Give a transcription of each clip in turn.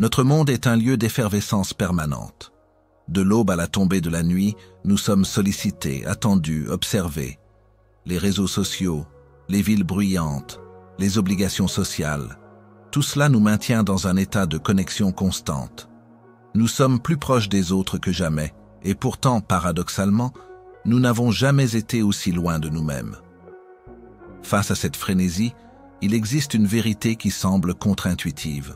Notre monde est un lieu d'effervescence permanente. De l'aube à la tombée de la nuit, nous sommes sollicités, attendus, observés. Les réseaux sociaux, les villes bruyantes, les obligations sociales, tout cela nous maintient dans un état de connexion constante. Nous sommes plus proches des autres que jamais, et pourtant, paradoxalement, nous n'avons jamais été aussi loin de nous-mêmes. Face à cette frénésie, il existe une vérité qui semble contre-intuitive.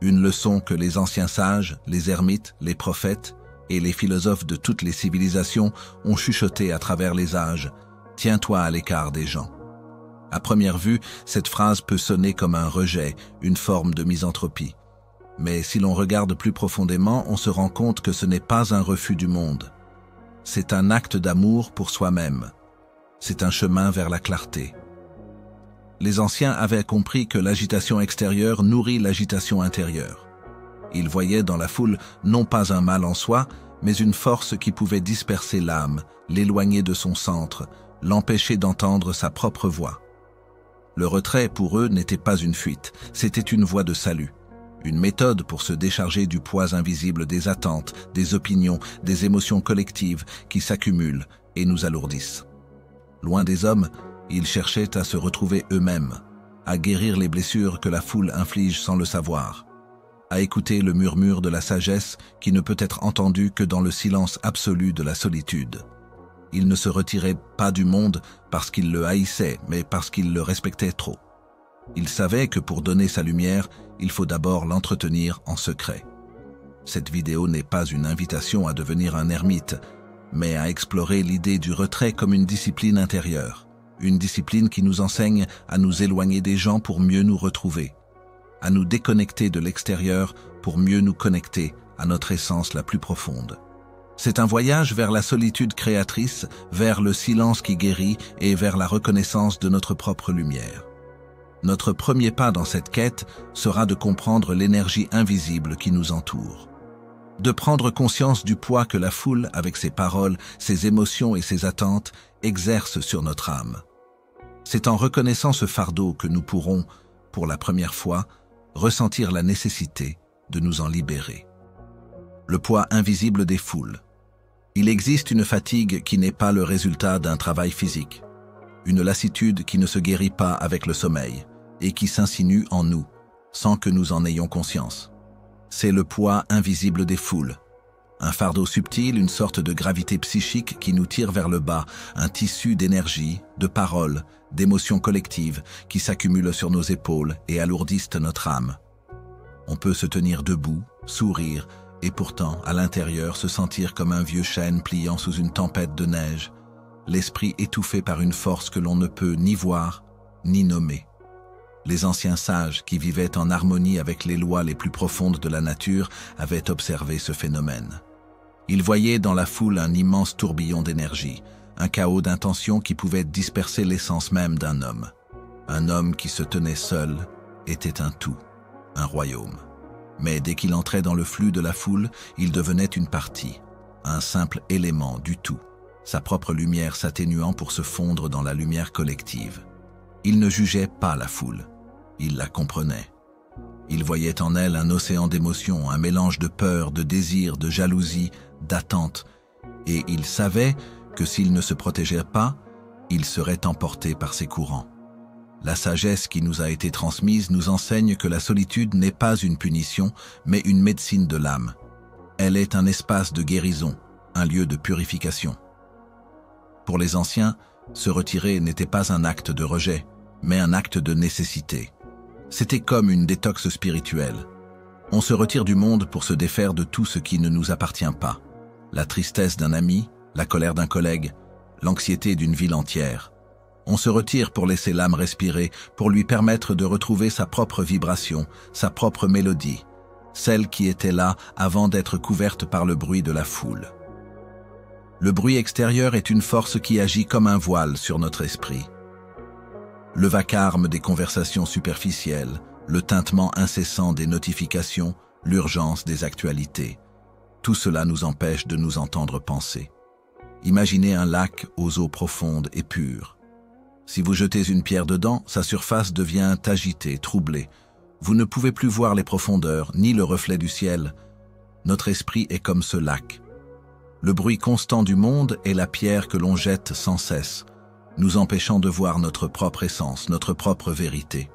Une leçon que les anciens sages, les ermites, les prophètes et les philosophes de toutes les civilisations ont chuchoté à travers les âges. Tiens-toi à l'écart des gens. À première vue, cette phrase peut sonner comme un rejet, une forme de misanthropie. Mais si l'on regarde plus profondément, on se rend compte que ce n'est pas un refus du monde. C'est un acte d'amour pour soi-même. C'est un chemin vers la clarté. Les anciens avaient compris que l'agitation extérieure nourrit l'agitation intérieure. Ils voyaient dans la foule non pas un mal en soi, mais une force qui pouvait disperser l'âme, l'éloigner de son centre, l'empêcher d'entendre sa propre voix. Le retrait, pour eux, n'était pas une fuite, c'était une voie de salut. Une méthode pour se décharger du poids invisible des attentes, des opinions, des émotions collectives qui s'accumulent et nous alourdissent. Loin des hommes, ils cherchaient à se retrouver eux-mêmes, à guérir les blessures que la foule inflige sans le savoir, à écouter le murmure de la sagesse qui ne peut être entendu que dans le silence absolu de la solitude. Il ne se retirait pas du monde parce qu'il le haïssait, mais parce qu'il le respectait trop. Il savait que pour donner sa lumière, il faut d'abord l'entretenir en secret. Cette vidéo n'est pas une invitation à devenir un ermite, mais à explorer l'idée du retrait comme une discipline intérieure, une discipline qui nous enseigne à nous éloigner des gens pour mieux nous retrouver, à nous déconnecter de l'extérieur pour mieux nous connecter à notre essence la plus profonde. C'est un voyage vers la solitude créatrice, vers le silence qui guérit et vers la reconnaissance de notre propre lumière. Notre premier pas dans cette quête sera de comprendre l'énergie invisible qui nous entoure. De prendre conscience du poids que la foule, avec ses paroles, ses émotions et ses attentes, exerce sur notre âme. C'est en reconnaissant ce fardeau que nous pourrons, pour la première fois, ressentir la nécessité de nous en libérer. Le poids invisible des foules. Il existe une fatigue qui n'est pas le résultat d'un travail physique, une lassitude qui ne se guérit pas avec le sommeil et qui s'insinue en nous, sans que nous en ayons conscience. C'est le poids invisible des foules. Un fardeau subtil, une sorte de gravité psychique qui nous tire vers le bas, un tissu d'énergie, de paroles, d'émotions collectives qui s'accumulent sur nos épaules et alourdissent notre âme. On peut se tenir debout, sourire, et pourtant, à l'intérieur, se sentir comme un vieux chêne pliant sous une tempête de neige, l'esprit étouffé par une force que l'on ne peut ni voir, ni nommer. Les anciens sages, qui vivaient en harmonie avec les lois les plus profondes de la nature, avaient observé ce phénomène. Ils voyaient dans la foule un immense tourbillon d'énergie, un chaos d'intentions qui pouvait disperser l'essence même d'un homme. Un homme qui se tenait seul était un tout, un royaume. Mais dès qu'il entrait dans le flux de la foule, il devenait une partie, un simple élément du tout, sa propre lumière s'atténuant pour se fondre dans la lumière collective. Il ne jugeait pas la foule, il la comprenait. Il voyait en elle un océan d'émotions, un mélange de peur, de désir, de jalousie, d'attente, et il savait que s'il ne se protégeait pas, il serait emporté par ces courants. La sagesse qui nous a été transmise nous enseigne que la solitude n'est pas une punition, mais une médecine de l'âme. Elle est un espace de guérison, un lieu de purification. Pour les anciens, se retirer n'était pas un acte de rejet, mais un acte de nécessité. C'était comme une détox spirituelle. On se retire du monde pour se défaire de tout ce qui ne nous appartient pas. La tristesse d'un ami, la colère d'un collègue, l'anxiété d'une ville entière. On se retire pour laisser l'âme respirer, pour lui permettre de retrouver sa propre vibration, sa propre mélodie, celle qui était là avant d'être couverte par le bruit de la foule. Le bruit extérieur est une force qui agit comme un voile sur notre esprit. Le vacarme des conversations superficielles, le tintement incessant des notifications, l'urgence des actualités, tout cela nous empêche de nous entendre penser. Imaginez un lac aux eaux profondes et pures. Si vous jetez une pierre dedans, sa surface devient agitée, troublée. Vous ne pouvez plus voir les profondeurs, ni le reflet du ciel. Notre esprit est comme ce lac. Le bruit constant du monde est la pierre que l'on jette sans cesse, nous empêchant de voir notre propre essence, notre propre vérité.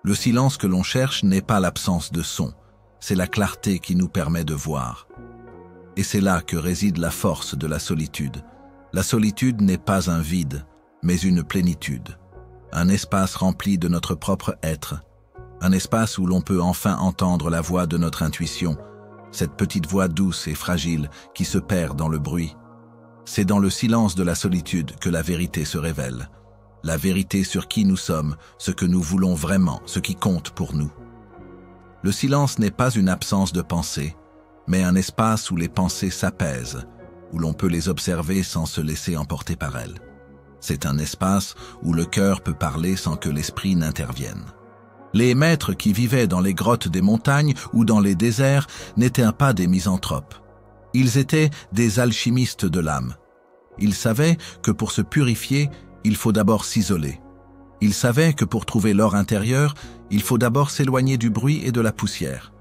Le silence que l'on cherche n'est pas l'absence de son, c'est la clarté qui nous permet de voir. Et c'est là que réside la force de la solitude. La solitude n'est pas un vide, mais une plénitude. Un espace rempli de notre propre être. Un espace où l'on peut enfin entendre la voix de notre intuition, cette petite voix douce et fragile qui se perd dans le bruit. C'est dans le silence de la solitude que la vérité se révèle. La vérité sur qui nous sommes, ce que nous voulons vraiment, ce qui compte pour nous. Le silence n'est pas une absence de pensée, mais un espace où les pensées s'apaisent, où l'on peut les observer sans se laisser emporter par elles. C'est un espace où le cœur peut parler sans que l'esprit n'intervienne. Les maîtres qui vivaient dans les grottes des montagnes ou dans les déserts n'étaient pas des misanthropes. Ils étaient des alchimistes de l'âme. Ils savaient que pour se purifier, il faut d'abord s'isoler. Ils savaient que pour trouver l'or intérieur, il faut d'abord s'éloigner du bruit et de la poussière.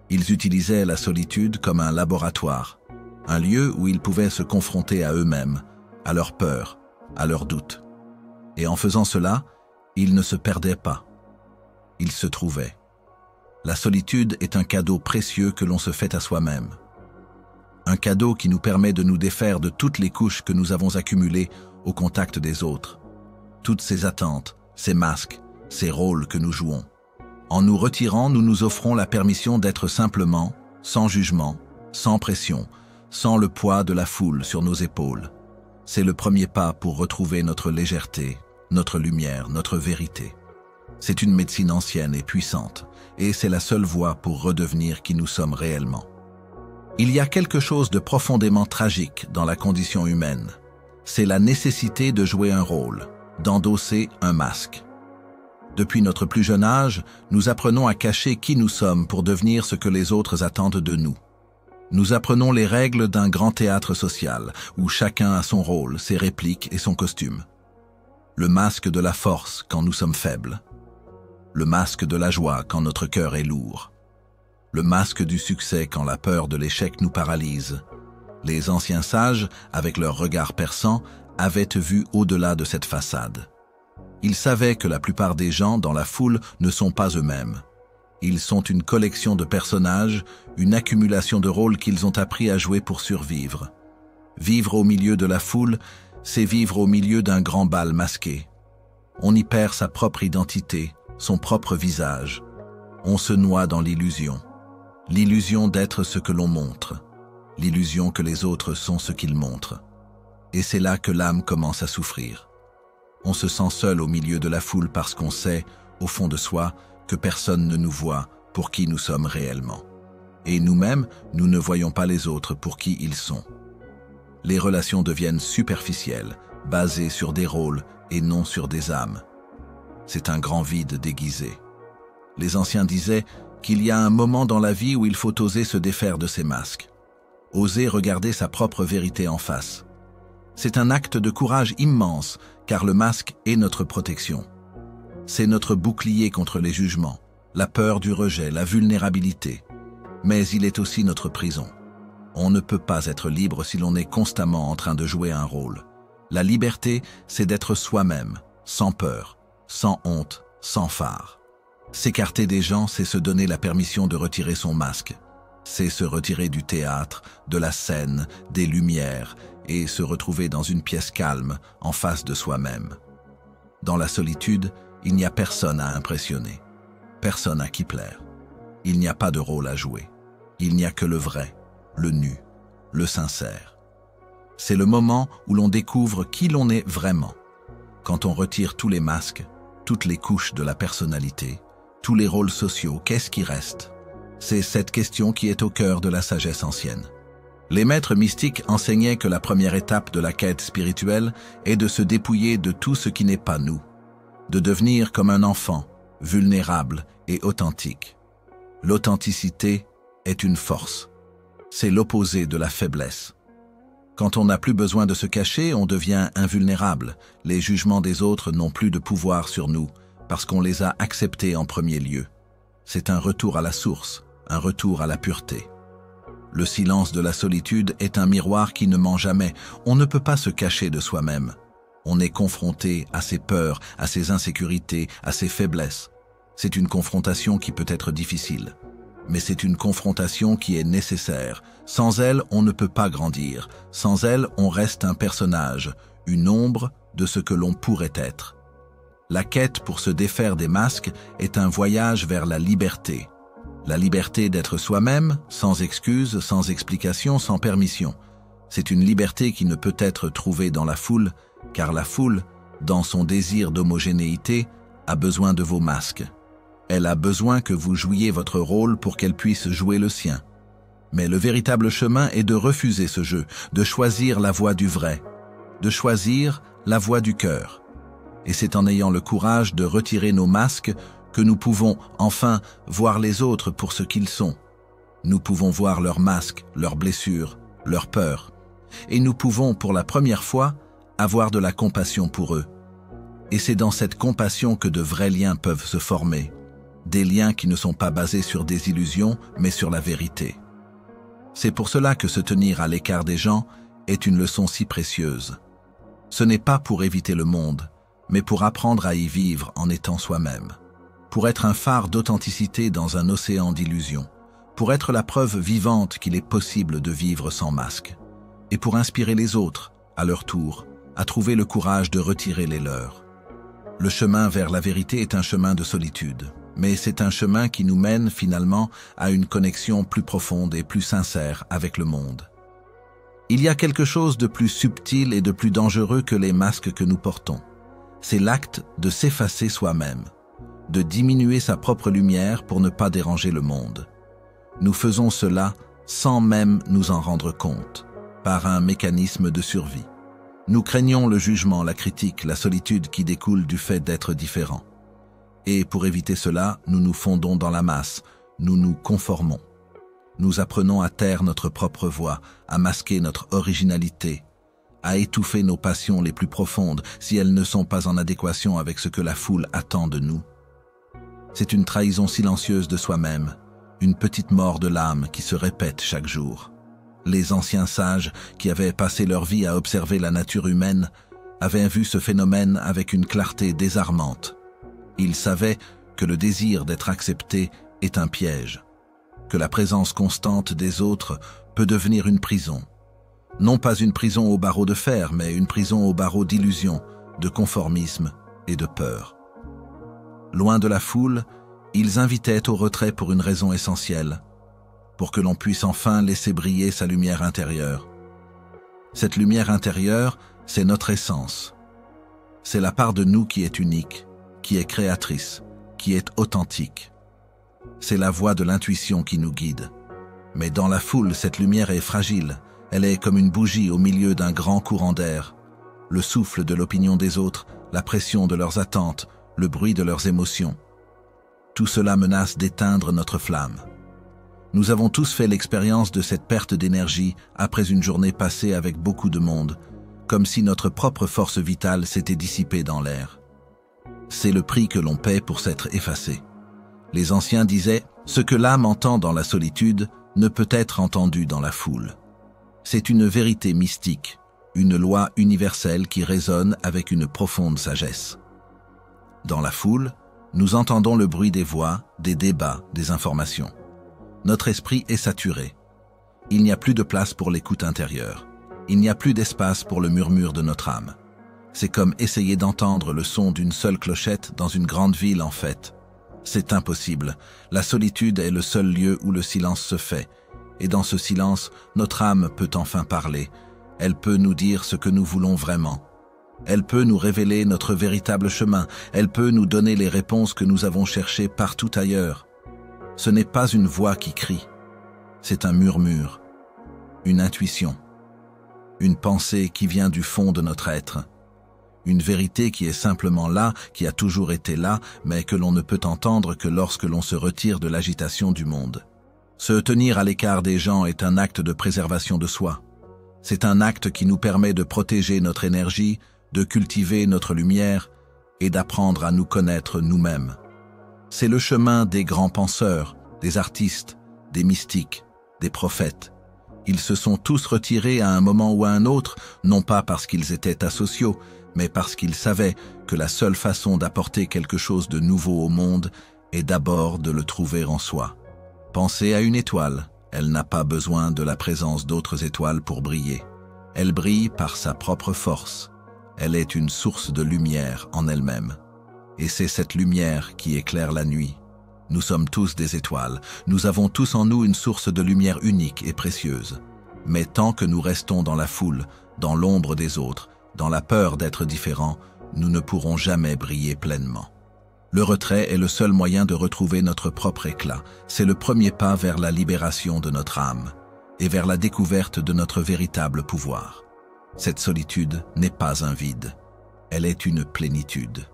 Ils utilisaient la solitude comme un laboratoire, un lieu où ils pouvaient se confronter à eux-mêmes, à leurs peurs, à leurs doutes. Et en faisant cela, ils ne se perdaient pas. Ils se trouvaient. La solitude est un cadeau précieux que l'on se fait à soi-même. Un cadeau qui nous permet de nous défaire de toutes les couches que nous avons accumulées au contact des autres. Toutes ces attentes, ces masques, ces rôles que nous jouons. En nous retirant, nous nous offrons la permission d'être simplement, sans jugement, sans pression, sans le poids de la foule sur nos épaules. C'est le premier pas pour retrouver notre légèreté, notre lumière, notre vérité. C'est une médecine ancienne et puissante, et c'est la seule voie pour redevenir qui nous sommes réellement. Il y a quelque chose de profondément tragique dans la condition humaine. C'est la nécessité de jouer un rôle, d'endosser un masque. Depuis notre plus jeune âge, nous apprenons à cacher qui nous sommes pour devenir ce que les autres attendent de nous. Nous apprenons les règles d'un grand théâtre social, où chacun a son rôle, ses répliques et son costume. Le masque de la force quand nous sommes faibles. Le masque de la joie quand notre cœur est lourd. Le masque du succès quand la peur de l'échec nous paralyse. Les anciens sages, avec leur regard perçant, avaient vu au-delà de cette façade. Ils savaient que la plupart des gens dans la foule ne sont pas eux-mêmes. Ils sont une collection de personnages, une accumulation de rôles qu'ils ont appris à jouer pour survivre. Vivre au milieu de la foule, c'est vivre au milieu d'un grand bal masqué. On y perd sa propre identité, son propre visage. On se noie dans l'illusion. L'illusion d'être ce que l'on montre. L'illusion que les autres sont ce qu'ils montrent. Et c'est là que l'âme commence à souffrir. On se sent seul au milieu de la foule parce qu'on sait, au fond de soi, que personne ne nous voit pour qui nous sommes réellement. Et nous-mêmes, nous ne voyons pas les autres pour qui ils sont. Les relations deviennent superficielles, basées sur des rôles et non sur des âmes. C'est un grand vide déguisé. Les anciens disaient qu'il y a un moment dans la vie où il faut oser se défaire de ses masques, oser regarder sa propre vérité en face. C'est un acte de courage immense, car le masque est notre protection. C'est notre bouclier contre les jugements, la peur du rejet, la vulnérabilité. Mais il est aussi notre prison. On ne peut pas être libre si l'on est constamment en train de jouer un rôle. La liberté, c'est d'être soi-même, sans peur, sans honte, sans phare. S'écarter des gens, c'est se donner la permission de retirer son masque. C'est se retirer du théâtre, de la scène, des lumières, et se retrouver dans une pièce calme, en face de soi-même. Dans la solitude, il n'y a personne à impressionner, personne à qui plaire. Il n'y a pas de rôle à jouer. Il n'y a que le vrai, le nu, le sincère. C'est le moment où l'on découvre qui l'on est vraiment. Quand on retire tous les masques, toutes les couches de la personnalité, tous les rôles sociaux, qu'est-ce qui reste? C'est cette question qui est au cœur de la sagesse ancienne. Les maîtres mystiques enseignaient que la première étape de la quête spirituelle est de se dépouiller de tout ce qui n'est pas nous, de devenir comme un enfant, vulnérable et authentique. L'authenticité est une force. C'est l'opposé de la faiblesse. Quand on n'a plus besoin de se cacher, on devient invulnérable. Les jugements des autres n'ont plus de pouvoir sur nous, parce qu'on les a acceptés en premier lieu. C'est un retour à la source, un retour à la pureté. Le silence de la solitude est un miroir qui ne ment jamais. On ne peut pas se cacher de soi-même. On est confronté à ses peurs, à ses insécurités, à ses faiblesses. C'est une confrontation qui peut être difficile. Mais c'est une confrontation qui est nécessaire. Sans elle, on ne peut pas grandir. Sans elle, on reste un personnage, une ombre de ce que l'on pourrait être. La quête pour se défaire des masques est un voyage vers la liberté. La liberté d'être soi-même, sans excuse, sans explication, sans permission. C'est une liberté qui ne peut être trouvée dans la foule, car la foule, dans son désir d'homogénéité, a besoin de vos masques. Elle a besoin que vous jouiez votre rôle pour qu'elle puisse jouer le sien. Mais le véritable chemin est de refuser ce jeu, de choisir la voie du vrai, de choisir la voie du cœur. Et c'est en ayant le courage de retirer nos masques que nous pouvons enfin voir les autres pour ce qu'ils sont. Nous pouvons voir leurs masques, leurs blessures, leurs peurs. Et nous pouvons, pour la première fois, avoir de la compassion pour eux. Et c'est dans cette compassion que de vrais liens peuvent se former. Des liens qui ne sont pas basés sur des illusions, mais sur la vérité. C'est pour cela que se tenir à l'écart des gens est une leçon si précieuse. Ce n'est pas pour éviter le monde, mais pour apprendre à y vivre en étant soi-même. Pour être un phare d'authenticité dans un océan d'illusions. Pour être la preuve vivante qu'il est possible de vivre sans masque. Et pour inspirer les autres, à leur tour, à trouver le courage de retirer les leurs. Le chemin vers la vérité est un chemin de solitude. Mais c'est un chemin qui nous mène finalement à une connexion plus profonde et plus sincère avec le monde. Il y a quelque chose de plus subtil et de plus dangereux que les masques que nous portons. C'est l'acte de s'effacer soi-même, de diminuer sa propre lumière pour ne pas déranger le monde. Nous faisons cela sans même nous en rendre compte, par un mécanisme de survie. Nous craignons le jugement, la critique, la solitude qui découle du fait d'être différents. Et pour éviter cela, nous nous fondons dans la masse, nous nous conformons. Nous apprenons à taire notre propre voix, à masquer notre originalité, à étouffer nos passions les plus profondes si elles ne sont pas en adéquation avec ce que la foule attend de nous. C'est une trahison silencieuse de soi-même, une petite mort de l'âme qui se répète chaque jour. Les anciens sages qui avaient passé leur vie à observer la nature humaine avaient vu ce phénomène avec une clarté désarmante. Ils savaient que le désir d'être accepté est un piège, que la présence constante des autres peut devenir une prison. Non pas une prison aux barreaux de fer, mais une prison aux barreaux d'illusion, de conformisme et de peur. Loin de la foule, ils invitaient au retrait pour une raison essentielle, pour que l'on puisse enfin laisser briller sa lumière intérieure. Cette lumière intérieure, c'est notre essence. C'est la part de nous qui est unique, qui est créatrice, qui est authentique. C'est la voix de l'intuition qui nous guide. Mais dans la foule, cette lumière est fragile. Elle est comme une bougie au milieu d'un grand courant d'air. Le souffle de l'opinion des autres, la pression de leurs attentes, le bruit de leurs émotions. Tout cela menace d'éteindre notre flamme. Nous avons tous fait l'expérience de cette perte d'énergie après une journée passée avec beaucoup de monde, comme si notre propre force vitale s'était dissipée dans l'air. C'est le prix que l'on paie pour s'être effacé. Les anciens disaient « Ce que l'âme entend dans la solitude ne peut être entendu dans la foule ». C'est une vérité mystique, une loi universelle qui résonne avec une profonde sagesse. Dans la foule, nous entendons le bruit des voix, des débats, des informations. Notre esprit est saturé. Il n'y a plus de place pour l'écoute intérieure. Il n'y a plus d'espace pour le murmure de notre âme. C'est comme essayer d'entendre le son d'une seule clochette dans une grande ville en fête. C'est impossible. La solitude est le seul lieu où le silence se fait. Et dans ce silence, notre âme peut enfin parler. Elle peut nous dire ce que nous voulons vraiment. Elle peut nous révéler notre véritable chemin. Elle peut nous donner les réponses que nous avons cherchées partout ailleurs. Ce n'est pas une voix qui crie. C'est un murmure, une intuition, une pensée qui vient du fond de notre être. Une vérité qui est simplement là, qui a toujours été là, mais que l'on ne peut entendre que lorsque l'on se retire de l'agitation du monde. Se tenir à l'écart des gens est un acte de préservation de soi. C'est un acte qui nous permet de protéger notre énergie, de cultiver notre lumière et d'apprendre à nous connaître nous-mêmes. C'est le chemin des grands penseurs, des artistes, des mystiques, des prophètes. Ils se sont tous retirés à un moment ou à un autre, non pas parce qu'ils étaient asociaux, mais parce qu'ils savaient que la seule façon d'apporter quelque chose de nouveau au monde est d'abord de le trouver en soi. Pensez à une étoile, elle n'a pas besoin de la présence d'autres étoiles pour briller. Elle brille par sa propre force. Elle est une source de lumière en elle-même. Et c'est cette lumière qui éclaire la nuit. Nous sommes tous des étoiles, nous avons tous en nous une source de lumière unique et précieuse. Mais tant que nous restons dans la foule, dans l'ombre des autres, dans la peur d'être différents, nous ne pourrons jamais briller pleinement. Le retrait est le seul moyen de retrouver notre propre éclat. C'est le premier pas vers la libération de notre âme et vers la découverte de notre véritable pouvoir. Cette solitude n'est pas un vide, elle est une plénitude.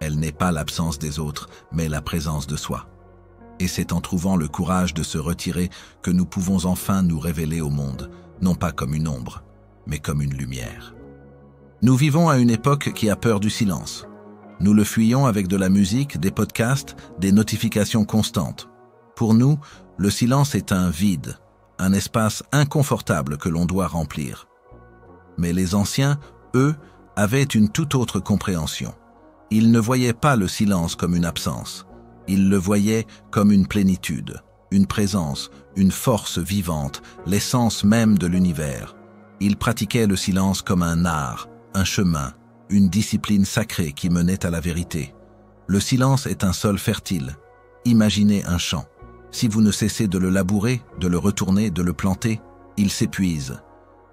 Elle n'est pas l'absence des autres, mais la présence de soi. Et c'est en trouvant le courage de se retirer que nous pouvons enfin nous révéler au monde, non pas comme une ombre, mais comme une lumière. Nous vivons à une époque qui a peur du silence. Nous le fuyons avec de la musique, des podcasts, des notifications constantes. Pour nous, le silence est un vide, un espace inconfortable que l'on doit remplir. Mais les anciens, eux, avaient une toute autre compréhension. Ils ne voyaient pas le silence comme une absence. Ils le voyaient comme une plénitude, une présence, une force vivante, l'essence même de l'univers. Ils pratiquaient le silence comme un art, un chemin, une discipline sacrée qui menait à la vérité. Le silence est un sol fertile. Imaginez un champ. Si vous ne cessez de le labourer, de le retourner, de le planter, il s'épuise.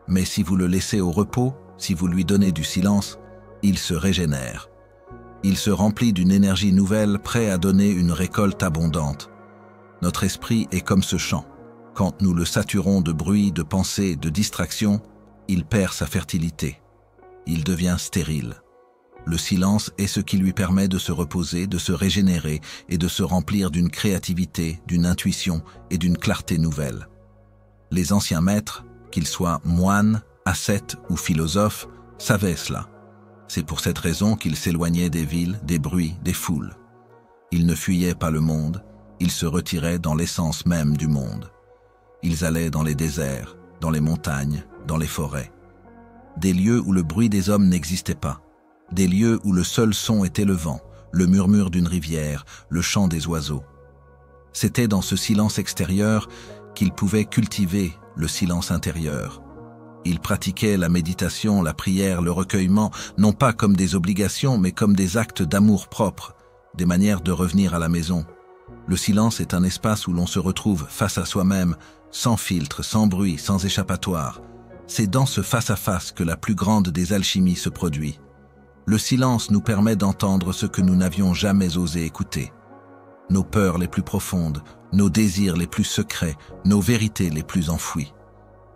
Mais si vous le laissez au repos, si vous lui donnez du silence, il se régénère. Il se remplit d'une énergie nouvelle, prêt à donner une récolte abondante. Notre esprit est comme ce champ. Quand nous le saturons de bruit, de pensées, de distractions, il perd sa fertilité. Il devient stérile. Le silence est ce qui lui permet de se reposer, de se régénérer et de se remplir d'une créativité, d'une intuition et d'une clarté nouvelle. Les anciens maîtres, qu'ils soient moines, ascètes ou philosophes, savaient cela. C'est pour cette raison qu'ils s'éloignaient des villes, des bruits, des foules. Ils ne fuyaient pas le monde, ils se retiraient dans l'essence même du monde. Ils allaient dans les déserts, dans les montagnes, dans les forêts. Des lieux où le bruit des hommes n'existait pas. Des lieux où le seul son était le vent, le murmure d'une rivière, le chant des oiseaux. C'était dans ce silence extérieur qu'ils pouvaient cultiver le silence intérieur. Ils pratiquaient la méditation, la prière, le recueillement, non pas comme des obligations, mais comme des actes d'amour propre, des manières de revenir à la maison. Le silence est un espace où l'on se retrouve face à soi-même, sans filtre, sans bruit, sans échappatoire. C'est dans ce face-à-face que la plus grande des alchimies se produit. Le silence nous permet d'entendre ce que nous n'avions jamais osé écouter. Nos peurs les plus profondes, nos désirs les plus secrets, nos vérités les plus enfouies.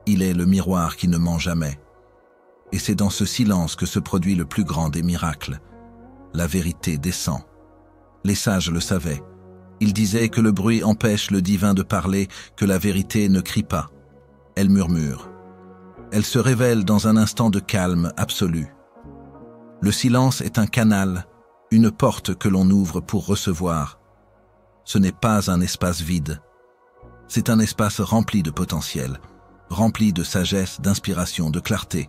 Il est le miroir qui ne ment jamais. Et c'est dans ce silence que se produit le plus grand des miracles. La vérité descend. Les sages le savaient. Ils disaient que le bruit empêche le divin de parler, que la vérité ne crie pas. Elle murmure. Elle se révèle dans un instant de calme absolu. Le silence est un canal, une porte que l'on ouvre pour recevoir. Ce n'est pas un espace vide. C'est un espace rempli de potentiel, rempli de sagesse, d'inspiration, de clarté.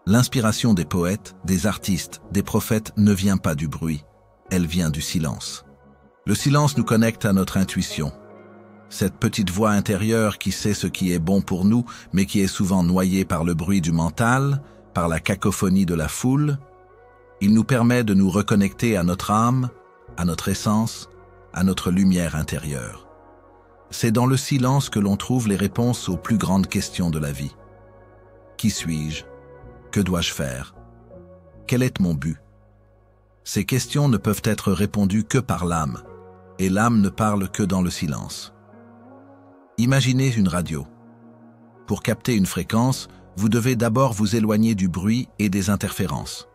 L'inspiration des poètes, des artistes, des prophètes ne vient pas du bruit, elle vient du silence. Le silence nous connecte à notre intuition. Cette petite voix intérieure qui sait ce qui est bon pour nous, mais qui est souvent noyée par le bruit du mental, par la cacophonie de la foule, il nous permet de nous reconnecter à notre âme, à notre essence, à notre lumière intérieure. C'est dans le silence que l'on trouve les réponses aux plus grandes questions de la vie. Qui suis-je? Que dois-je faire? Quel est mon but? Ces questions ne peuvent être répondues que par l'âme, et l'âme ne parle que dans le silence. Imaginez une radio. Pour capter une fréquence, vous devez d'abord vous éloigner du bruit et des interférences.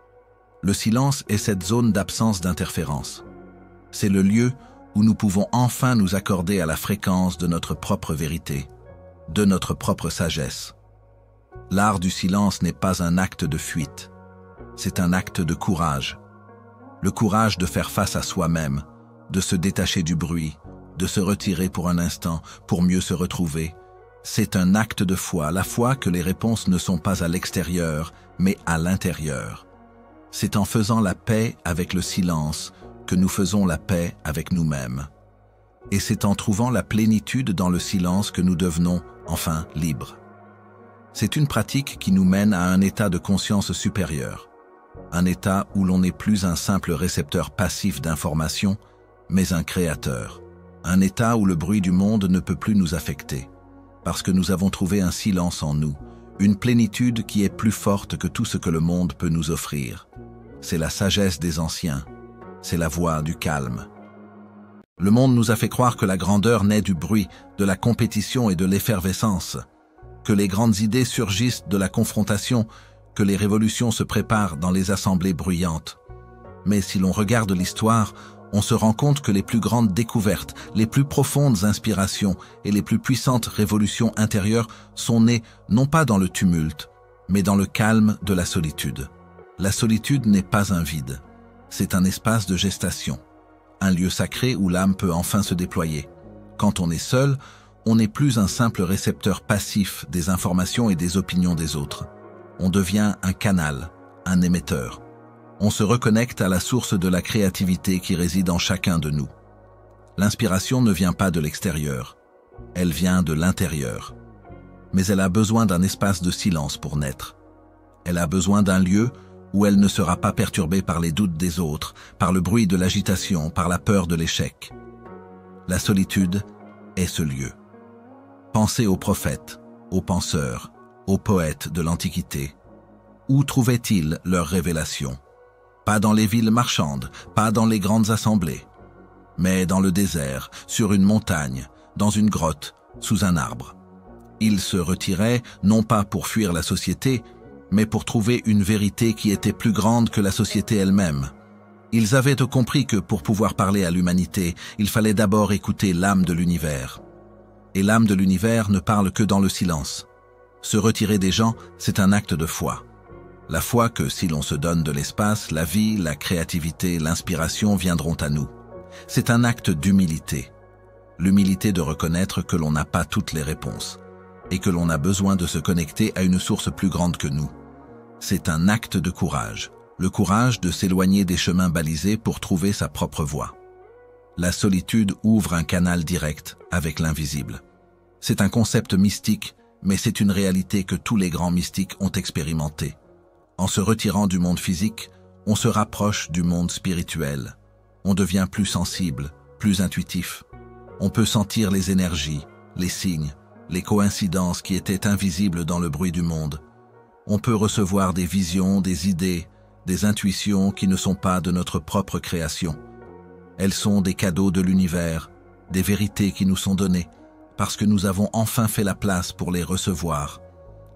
Le silence est cette zone d'absence d'interférence. C'est le lieu où nous pouvons enfin nous accorder à la fréquence de notre propre vérité, de notre propre sagesse. L'art du silence n'est pas un acte de fuite, c'est un acte de courage. Le courage de faire face à soi-même, de se détacher du bruit, de se retirer pour un instant, pour mieux se retrouver. C'est un acte de foi, la foi que les réponses ne sont pas à l'extérieur, mais à l'intérieur. C'est en faisant la paix avec le silence que nous faisons la paix avec nous-mêmes. Et c'est en trouvant la plénitude dans le silence que nous devenons, enfin, libres. C'est une pratique qui nous mène à un état de conscience supérieur, un état où l'on n'est plus un simple récepteur passif d'informations, mais un créateur, un état où le bruit du monde ne peut plus nous affecter, parce que nous avons trouvé un silence en nous, une plénitude qui est plus forte que tout ce que le monde peut nous offrir. C'est la sagesse des anciens, c'est la voie du calme. Le monde nous a fait croire que la grandeur naît du bruit, de la compétition et de l'effervescence, que les grandes idées surgissent de la confrontation, que les révolutions se préparent dans les assemblées bruyantes. Mais si l'on regarde l'histoire, on se rend compte que les plus grandes découvertes, les plus profondes inspirations et les plus puissantes révolutions intérieures sont nées non pas dans le tumulte, mais dans le calme de la solitude. La solitude n'est pas un vide, c'est un espace de gestation, un lieu sacré où l'âme peut enfin se déployer. Quand on est seul, on n'est plus un simple récepteur passif des informations et des opinions des autres. On devient un canal, un émetteur. On se reconnecte à la source de la créativité qui réside en chacun de nous. L'inspiration ne vient pas de l'extérieur, elle vient de l'intérieur. Mais elle a besoin d'un espace de silence pour naître. Elle a besoin d'un lieu où elle ne sera pas perturbée par les doutes des autres, par le bruit de l'agitation, par la peur de l'échec. La solitude est ce lieu. Pensez aux prophètes, aux penseurs, aux poètes de l'Antiquité. Où trouvaient-ils leurs révélations? Pas dans les villes marchandes, pas dans les grandes assemblées, mais dans le désert, sur une montagne, dans une grotte, sous un arbre. Ils se retiraient non pas pour fuir la société, mais pour trouver une vérité qui était plus grande que la société elle-même. Ils avaient compris que pour pouvoir parler à l'humanité, il fallait d'abord écouter l'âme de l'univers. Et l'âme de l'univers ne parle que dans le silence. Se retirer des gens, c'est un acte de foi. La foi que si l'on se donne de l'espace, la vie, la créativité, l'inspiration viendront à nous. C'est un acte d'humilité. L'humilité de reconnaître que l'on n'a pas toutes les réponses et que l'on a besoin de se connecter à une source plus grande que nous. C'est un acte de courage, le courage de s'éloigner des chemins balisés pour trouver sa propre voie. La solitude ouvre un canal direct avec l'invisible. C'est un concept mystique, mais c'est une réalité que tous les grands mystiques ont expérimentée. En se retirant du monde physique, on se rapproche du monde spirituel. On devient plus sensible, plus intuitif. On peut sentir les énergies, les signes, les coïncidences qui étaient invisibles dans le bruit du monde. On peut recevoir des visions, des idées, des intuitions qui ne sont pas de notre propre création. Elles sont des cadeaux de l'univers, des vérités qui nous sont données, parce que nous avons enfin fait la place pour les recevoir.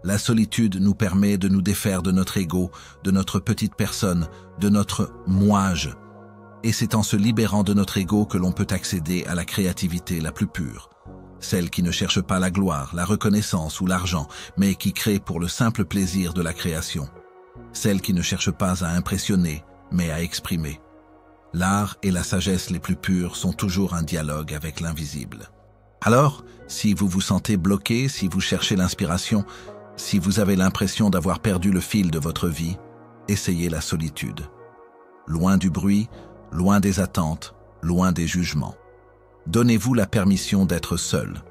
La solitude nous permet de nous défaire de notre ego, de notre petite personne, de notre « moi-je ». Et c'est en se libérant de notre ego que l'on peut accéder à la créativité la plus pure, celle qui ne cherche pas la gloire, la reconnaissance ou l'argent, mais qui crée pour le simple plaisir de la création, celle qui ne cherche pas à impressionner, mais à exprimer. L'art et la sagesse les plus pures sont toujours un dialogue avec l'invisible. Alors, si vous vous sentez bloqué, si vous cherchez l'inspiration, si vous avez l'impression d'avoir perdu le fil de votre vie, essayez la solitude. Loin du bruit, loin des attentes, loin des jugements. Donnez-vous la permission d'être seul.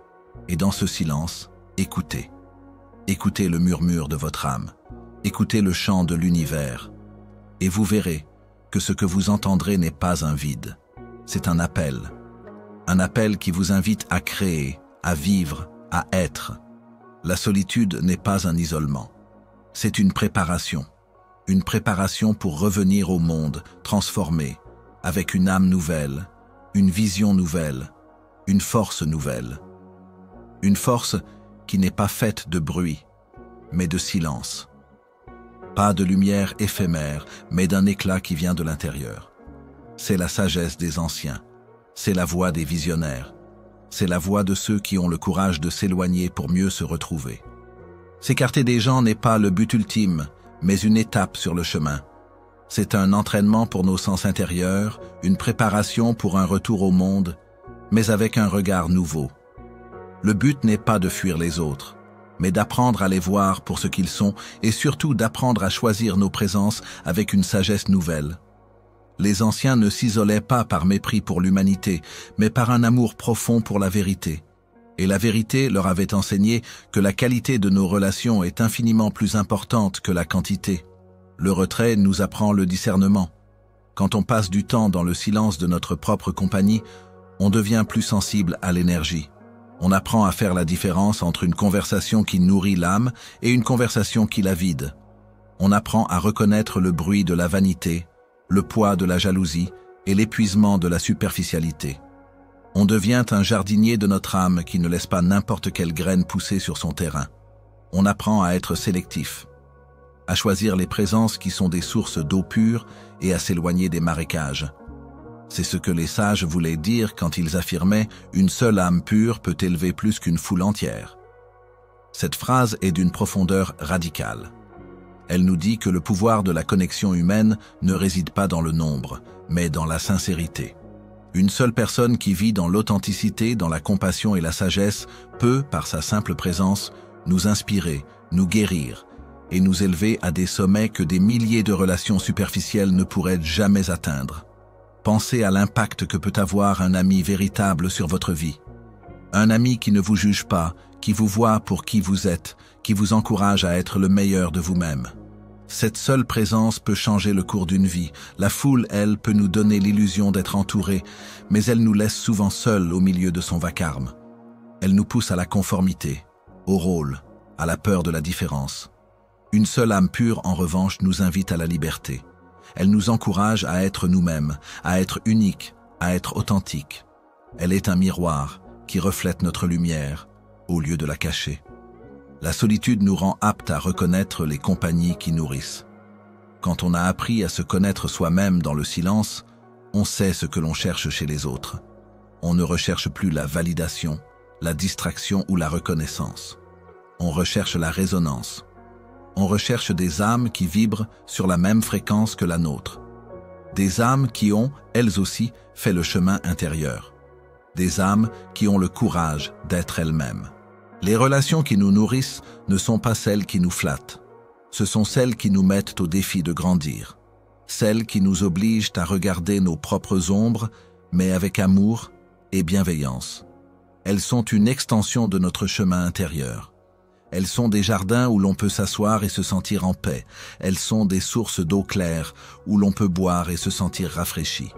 Et dans ce silence, écoutez. Écoutez le murmure de votre âme. Écoutez le chant de l'univers. Et vous verrez que ce que vous entendrez n'est pas un vide. C'est un appel. Un appel qui vous invite à créer, à vivre, à être. La solitude n'est pas un isolement. C'est une préparation pour revenir au monde, transformé, avec une âme nouvelle, une vision nouvelle, une force nouvelle. Une force qui n'est pas faite de bruit, mais de silence. Pas de lumière éphémère, mais d'un éclat qui vient de l'intérieur. C'est la sagesse des anciens, c'est la voix des visionnaires, c'est la voix de ceux qui ont le courage de s'éloigner pour mieux se retrouver. S'écarter des gens n'est pas le but ultime, mais une étape sur le chemin. C'est un entraînement pour nos sens intérieurs, une préparation pour un retour au monde, mais avec un regard nouveau. Le but n'est pas de fuir les autres, mais d'apprendre à les voir pour ce qu'ils sont et surtout d'apprendre à choisir nos présences avec une sagesse nouvelle. Les anciens ne s'isolaient pas par mépris pour l'humanité, mais par un amour profond pour la vérité. Et la vérité leur avait enseigné que la qualité de nos relations est infiniment plus importante que la quantité. Le retrait nous apprend le discernement. Quand on passe du temps dans le silence de notre propre compagnie, on devient plus sensible à l'énergie. On apprend à faire la différence entre une conversation qui nourrit l'âme et une conversation qui la vide. On apprend à reconnaître le bruit de la vanité, le poids de la jalousie et l'épuisement de la superficialité. On devient un jardinier de notre âme qui ne laisse pas n'importe quelle graine pousser sur son terrain. On apprend à être sélectif, à choisir les présences qui sont des sources d'eau pure et à s'éloigner des marécages. C'est ce que les sages voulaient dire quand ils affirmaient « une seule âme pure peut élever plus qu'une foule entière ». Cette phrase est d'une profondeur radicale. Elle nous dit que le pouvoir de la connexion humaine ne réside pas dans le nombre, mais dans la sincérité. Une seule personne qui vit dans l'authenticité, dans la compassion et la sagesse peut, par sa simple présence, nous inspirer, nous guérir et nous élever à des sommets que des milliers de relations superficielles ne pourraient jamais atteindre. Pensez à l'impact que peut avoir un ami véritable sur votre vie. Un ami qui ne vous juge pas, qui vous voit pour qui vous êtes, qui vous encourage à être le meilleur de vous-même. Cette seule présence peut changer le cours d'une vie. La foule, elle, peut nous donner l'illusion d'être entourée, mais elle nous laisse souvent seuls au milieu de son vacarme. Elle nous pousse à la conformité, au rôle, à la peur de la différence. Une seule âme pure, en revanche, nous invite à la liberté. Elle nous encourage à être nous-mêmes, à être uniques, à être authentiques. Elle est un miroir qui reflète notre lumière au lieu de la cacher. La solitude nous rend aptes à reconnaître les compagnies qui nourrissent. Quand on a appris à se connaître soi-même dans le silence, on sait ce que l'on cherche chez les autres. On ne recherche plus la validation, la distraction ou la reconnaissance. On recherche la résonance. On recherche des âmes qui vibrent sur la même fréquence que la nôtre. Des âmes qui ont, elles aussi, fait le chemin intérieur. Des âmes qui ont le courage d'être elles-mêmes. Les relations qui nous nourrissent ne sont pas celles qui nous flattent. Ce sont celles qui nous mettent au défi de grandir. Celles qui nous obligent à regarder nos propres ombres, mais avec amour et bienveillance. Elles sont une extension de notre chemin intérieur. Elles sont des jardins où l'on peut s'asseoir et se sentir en paix. Elles sont des sources d'eau claire où l'on peut boire et se sentir rafraîchi.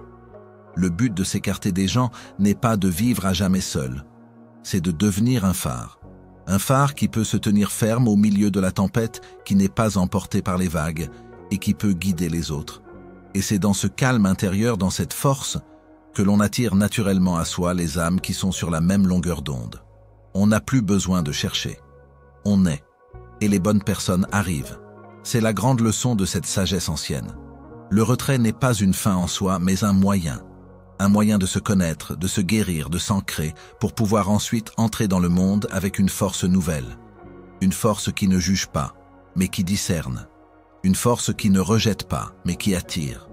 Le but de s'écarter des gens n'est pas de vivre à jamais seul. C'est de devenir un phare. Un phare qui peut se tenir ferme au milieu de la tempête, qui n'est pas emporté par les vagues et qui peut guider les autres. Et c'est dans ce calme intérieur, dans cette force, que l'on attire naturellement à soi les âmes qui sont sur la même longueur d'onde. On n'a plus besoin de chercher. On est, et les bonnes personnes arrivent. C'est la grande leçon de cette sagesse ancienne. Le retrait n'est pas une fin en soi, mais un moyen de se connaître, de se guérir, de s'ancrer, pour pouvoir ensuite entrer dans le monde avec une force nouvelle. Une force qui ne juge pas, mais qui discerne. Une force qui ne rejette pas, mais qui attire.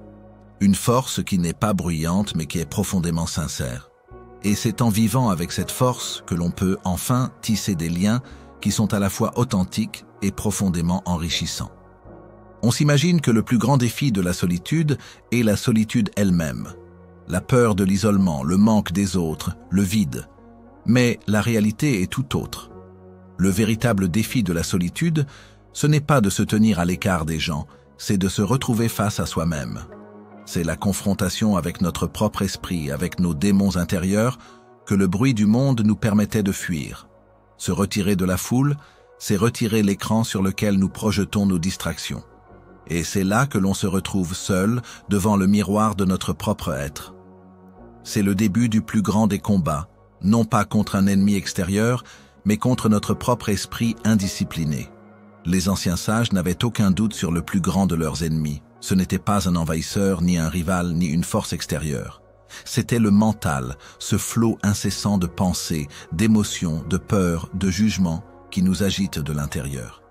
Une force qui n'est pas bruyante, mais qui est profondément sincère. Et c'est en vivant avec cette force que l'on peut enfin tisser des liens qui sont à la fois authentiques et profondément enrichissants. On s'imagine que le plus grand défi de la solitude est la solitude elle-même. La peur de l'isolement, le manque des autres, le vide. Mais la réalité est tout autre. Le véritable défi de la solitude, ce n'est pas de se tenir à l'écart des gens, c'est de se retrouver face à soi-même. C'est la confrontation avec notre propre esprit, avec nos démons intérieurs, que le bruit du monde nous permettait de fuir. Se retirer de la foule, c'est retirer l'écran sur lequel nous projetons nos distractions. Et c'est là que l'on se retrouve seul devant le miroir de notre propre être. C'est le début du plus grand des combats, non pas contre un ennemi extérieur, mais contre notre propre esprit indiscipliné. Les anciens sages n'avaient aucun doute sur le plus grand de leurs ennemis. Ce n'était pas un envahisseur, ni un rival, ni une force extérieure. C'était le mental, ce flot incessant de pensées, d'émotions, de peurs, de jugements qui nous agite de l'intérieur.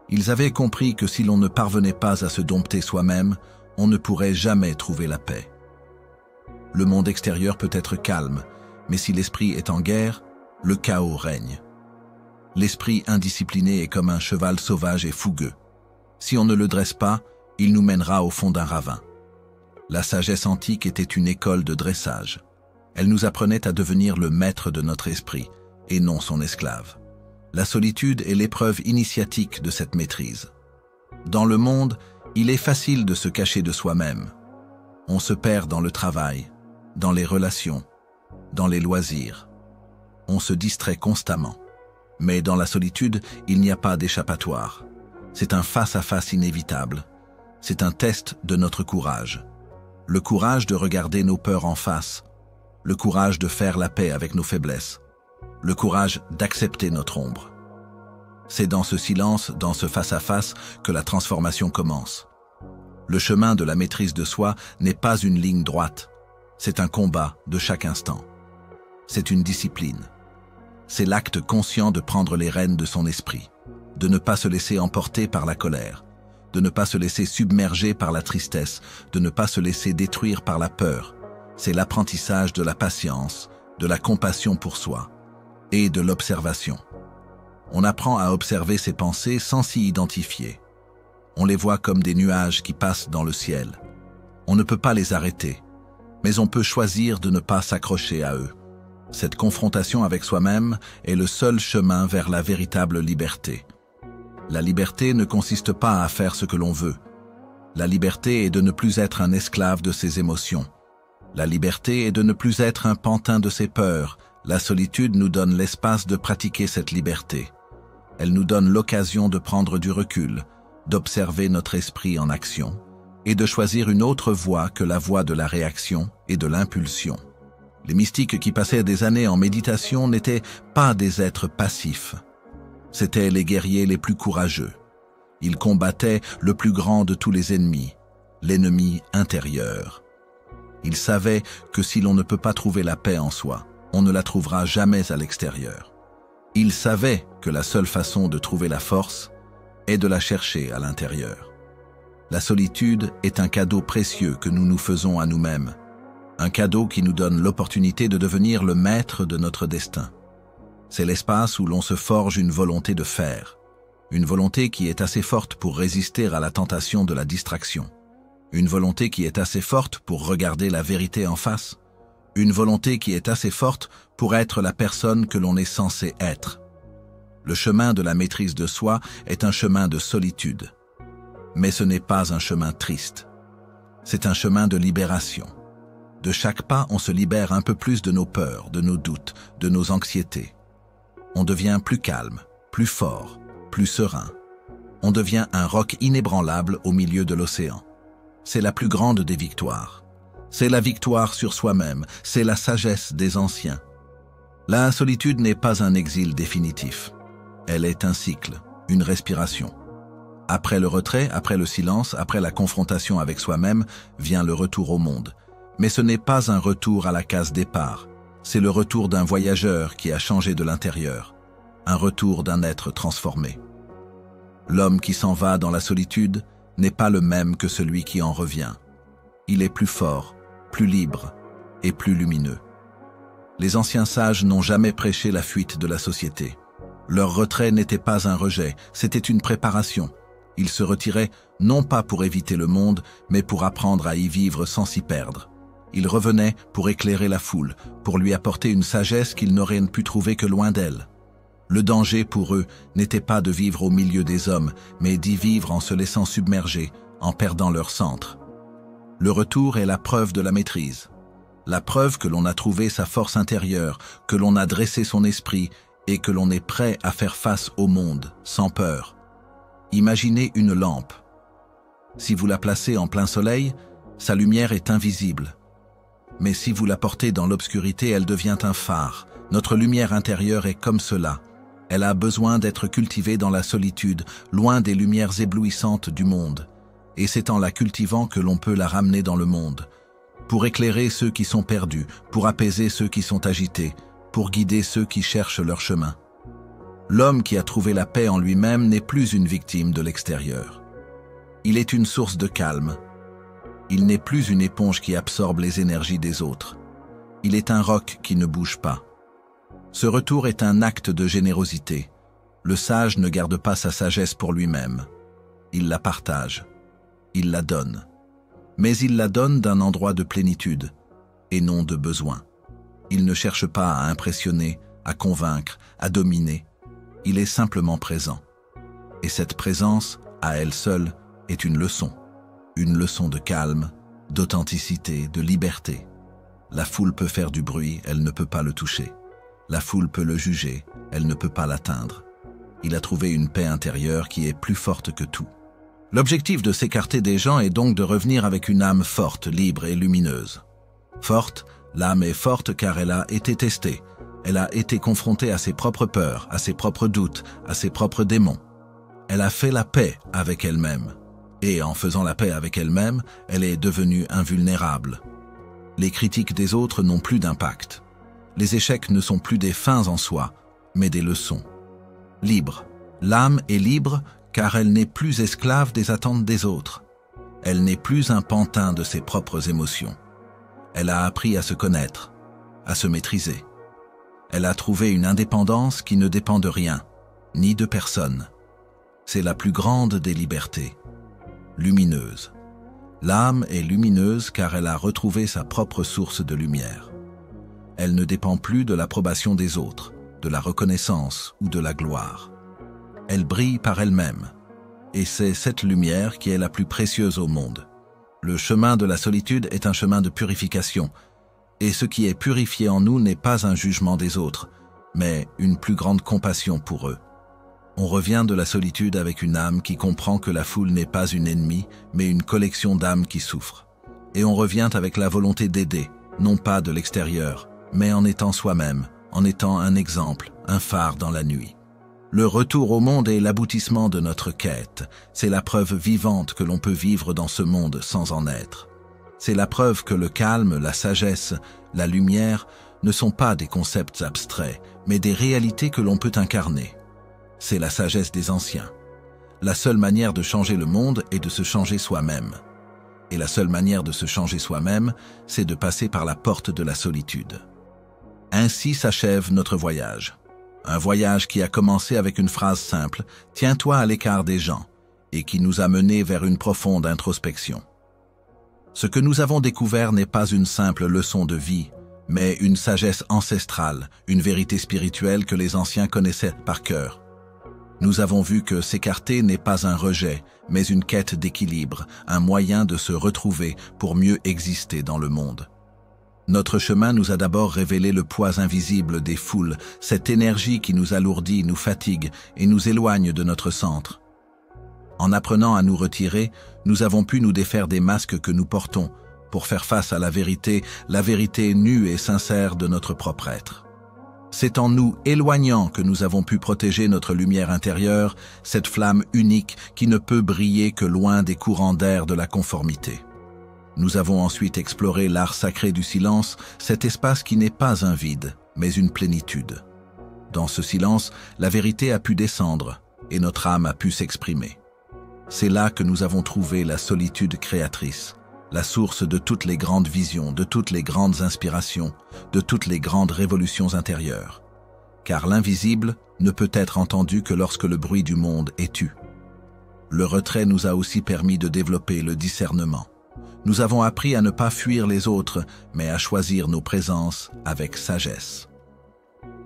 Ils avaient compris que si l'on ne parvenait pas à se dompter soi-même, on ne pourrait jamais trouver la paix. Le monde extérieur peut être calme, mais si l'esprit est en guerre, le chaos règne. L'esprit indiscipliné est comme un cheval sauvage et fougueux. Si on ne le dresse pas, il nous mènera au fond d'un ravin. La sagesse antique était une école de dressage. Elle nous apprenait à devenir le maître de notre esprit, et non son esclave. La solitude est l'épreuve initiatique de cette maîtrise. Dans le monde, il est facile de se cacher de soi-même. On se perd dans le travail, dans les relations, dans les loisirs. On se distrait constamment. Mais dans la solitude, il n'y a pas d'échappatoire. C'est un face-à-face inévitable. C'est un test de notre courage. Le courage de regarder nos peurs en face. Le courage de faire la paix avec nos faiblesses. Le courage d'accepter notre ombre. C'est dans ce silence, dans ce face-à-face, que la transformation commence. Le chemin de la maîtrise de soi n'est pas une ligne droite. C'est un combat de chaque instant. C'est une discipline. C'est l'acte conscient de prendre les rênes de son esprit, de ne pas se laisser emporter par la colère, de ne pas se laisser submerger par la tristesse, de ne pas se laisser détruire par la peur. C'est l'apprentissage de la patience, de la compassion pour soi et de l'observation. On apprend à observer ses pensées sans s'y identifier. On les voit comme des nuages qui passent dans le ciel. On ne peut pas les arrêter, mais on peut choisir de ne pas s'accrocher à eux. Cette confrontation avec soi-même est le seul chemin vers la véritable liberté. La liberté ne consiste pas à faire ce que l'on veut. La liberté est de ne plus être un esclave de ses émotions. La liberté est de ne plus être un pantin de ses peurs. La solitude nous donne l'espace de pratiquer cette liberté. Elle nous donne l'occasion de prendre du recul, d'observer notre esprit en action et de choisir une autre voie que la voie de la réaction et de l'impulsion. Les mystiques qui passaient des années en méditation n'étaient pas des êtres passifs. C'étaient les guerriers les plus courageux. Ils combattaient le plus grand de tous les ennemis, l'ennemi intérieur. Ils savaient que si l'on ne peut pas trouver la paix en soi, on ne la trouvera jamais à l'extérieur. Ils savaient que la seule façon de trouver la force est de la chercher à l'intérieur. La solitude est un cadeau précieux que nous nous faisons à nous-mêmes. Un cadeau qui nous donne l'opportunité de devenir le maître de notre destin. C'est l'espace où l'on se forge une volonté de faire, une volonté qui est assez forte pour résister à la tentation de la distraction, une volonté qui est assez forte pour regarder la vérité en face, une volonté qui est assez forte pour être la personne que l'on est censé être. Le chemin de la maîtrise de soi est un chemin de solitude, mais ce n'est pas un chemin triste. C'est un chemin de libération. De chaque pas, on se libère un peu plus de nos peurs, de nos doutes, de nos anxiétés. On devient plus calme, plus fort, plus serein. On devient un roc inébranlable au milieu de l'océan. C'est la plus grande des victoires. C'est la victoire sur soi-même, c'est la sagesse des anciens. La solitude n'est pas un exil définitif. Elle est un cycle, une respiration. Après le retrait, après le silence, après la confrontation avec soi-même, vient le retour au monde. Mais ce n'est pas un retour à la case départ. C'est le retour d'un voyageur qui a changé de l'intérieur. Un retour d'un être transformé. L'homme qui s'en va dans la solitude n'est pas le même que celui qui en revient. Il est plus fort, plus libre et plus lumineux. Les anciens sages n'ont jamais prêché la fuite de la société. Leur retrait n'était pas un rejet, c'était une préparation. Ils se retiraient non pas pour éviter le monde, mais pour apprendre à y vivre sans s'y perdre. Ils revenaient pour éclairer la foule, pour lui apporter une sagesse qu'ils n'auraient pu trouver que loin d'elle. Le danger pour eux n'était pas de vivre au milieu des hommes, mais d'y vivre en se laissant submerger, en perdant leur centre. Le retour est la preuve de la maîtrise. La preuve que l'on a trouvé sa force intérieure, que l'on a dressé son esprit et que l'on est prêt à faire face au monde, sans peur. Imaginez une lampe. Si vous la placez en plein soleil, sa lumière est invisible. Mais si vous la portez dans l'obscurité, elle devient un phare. Notre lumière intérieure est comme cela. Elle a besoin d'être cultivée dans la solitude, loin des lumières éblouissantes du monde. Et c'est en la cultivant que l'on peut la ramener dans le monde. Pour éclairer ceux qui sont perdus, pour apaiser ceux qui sont agités, pour guider ceux qui cherchent leur chemin. L'homme qui a trouvé la paix en lui-même n'est plus une victime de l'extérieur. Il est une source de calme, Il n'est plus une éponge qui absorbe les énergies des autres. Il est un roc qui ne bouge pas. Ce retour est un acte de générosité. Le sage ne garde pas sa sagesse pour lui-même. Il la partage. Il la donne. Mais il la donne d'un endroit de plénitude et non de besoin. Il ne cherche pas à impressionner, à convaincre, à dominer. Il est simplement présent. Et cette présence, à elle seule, est une leçon. Une leçon de calme, d'authenticité, de liberté. La foule peut faire du bruit, elle ne peut pas le toucher. La foule peut le juger, elle ne peut pas l'atteindre. Il a trouvé une paix intérieure qui est plus forte que tout. L'objectif de s'écarter des gens est donc de revenir avec une âme forte, libre et lumineuse. Forte, l'âme est forte car elle a été testée. Elle a été confrontée à ses propres peurs, à ses propres doutes, à ses propres démons. Elle a fait la paix avec elle-même. Et en faisant la paix avec elle-même, elle est devenue invulnérable. Les critiques des autres n'ont plus d'impact. Les échecs ne sont plus des fins en soi, mais des leçons. Libre. L'âme est libre car elle n'est plus esclave des attentes des autres. Elle n'est plus un pantin de ses propres émotions. Elle a appris à se connaître, à se maîtriser. Elle a trouvé une indépendance qui ne dépend de rien, ni de personne. C'est la plus grande des libertés. Lumineuse. L'âme est lumineuse car elle a retrouvé sa propre source de lumière. Elle ne dépend plus de l'approbation des autres, de la reconnaissance ou de la gloire. Elle brille par elle-même, et c'est cette lumière qui est la plus précieuse au monde. Le chemin de la solitude est un chemin de purification, et ce qui est purifié en nous n'est pas un jugement des autres, mais une plus grande compassion pour eux. On revient de la solitude avec une âme qui comprend que la foule n'est pas une ennemie, mais une collection d'âmes qui souffrent. Et on revient avec la volonté d'aider, non pas de l'extérieur, mais en étant soi-même, en étant un exemple, un phare dans la nuit. Le retour au monde est l'aboutissement de notre quête. C'est la preuve vivante que l'on peut vivre dans ce monde sans en être. C'est la preuve que le calme, la sagesse, la lumière ne sont pas des concepts abstraits, mais des réalités que l'on peut incarner. C'est la sagesse des anciens. La seule manière de changer le monde est de se changer soi-même. Et la seule manière de se changer soi-même, c'est de passer par la porte de la solitude. Ainsi s'achève notre voyage. Un voyage qui a commencé avec une phrase simple « Tiens-toi à l'écart des gens » et qui nous a menés vers une profonde introspection. Ce que nous avons découvert n'est pas une simple leçon de vie, mais une sagesse ancestrale, une vérité spirituelle que les anciens connaissaient par cœur. Nous avons vu que s'écarter n'est pas un rejet, mais une quête d'équilibre, un moyen de se retrouver pour mieux exister dans le monde. Notre chemin nous a d'abord révélé le poids invisible des foules, cette énergie qui nous alourdit, nous fatigue et nous éloigne de notre centre. En apprenant à nous retirer, nous avons pu nous défaire des masques que nous portons pour faire face à la vérité nue et sincère de notre propre être. C'est en nous éloignant que nous avons pu protéger notre lumière intérieure, cette flamme unique qui ne peut briller que loin des courants d'air de la conformité. Nous avons ensuite exploré l'art sacré du silence, cet espace qui n'est pas un vide, mais une plénitude. Dans ce silence, la vérité a pu descendre et notre âme a pu s'exprimer. C'est là que nous avons trouvé la solitude créatrice, la source de toutes les grandes visions, de toutes les grandes inspirations, de toutes les grandes révolutions intérieures. Car l'invisible ne peut être entendu que lorsque le bruit du monde est tu. Le retrait nous a aussi permis de développer le discernement. Nous avons appris à ne pas fuir les autres, mais à choisir nos présences avec sagesse.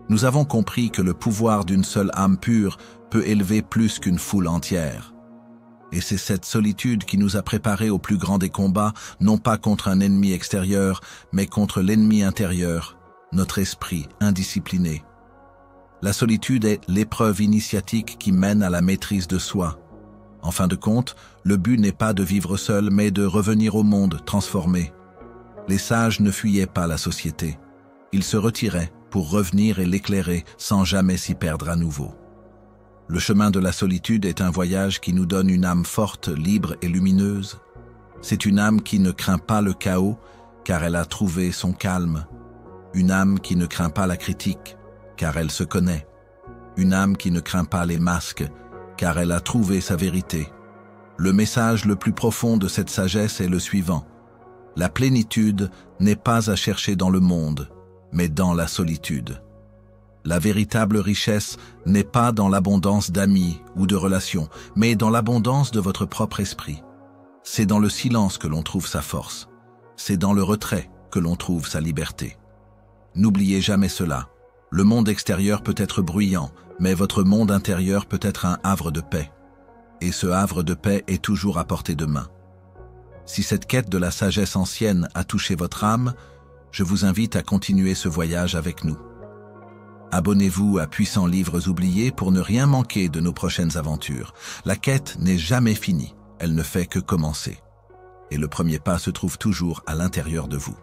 Nous avons compris que le pouvoir d'une seule âme pure peut élever plus qu'une foule entière. Et c'est cette solitude qui nous a préparés au plus grand des combats, non pas contre un ennemi extérieur, mais contre l'ennemi intérieur, notre esprit indiscipliné. La solitude est l'épreuve initiatique qui mène à la maîtrise de soi. En fin de compte, le but n'est pas de vivre seul, mais de revenir au monde transformé. Les sages ne fuyaient pas la société. Ils se retiraient pour revenir et l'éclairer sans jamais s'y perdre à nouveau. Le chemin de la solitude est un voyage qui nous donne une âme forte, libre et lumineuse. C'est une âme qui ne craint pas le chaos, car elle a trouvé son calme. Une âme qui ne craint pas la critique, car elle se connaît. Une âme qui ne craint pas les masques, car elle a trouvé sa vérité. Le message le plus profond de cette sagesse est le suivant. La plénitude n'est pas à chercher dans le monde, mais dans la solitude. La véritable richesse n'est pas dans l'abondance d'amis ou de relations, mais dans l'abondance de votre propre esprit. C'est dans le silence que l'on trouve sa force. C'est dans le retrait que l'on trouve sa liberté. N'oubliez jamais cela. Le monde extérieur peut être bruyant, mais votre monde intérieur peut être un havre de paix. Et ce havre de paix est toujours à portée de main. Si cette quête de la sagesse ancienne a touché votre âme, je vous invite à continuer ce voyage avec nous. Abonnez-vous à Puissants Livres Oubliés pour ne rien manquer de nos prochaines aventures. La quête n'est jamais finie, elle ne fait que commencer. Et le premier pas se trouve toujours à l'intérieur de vous.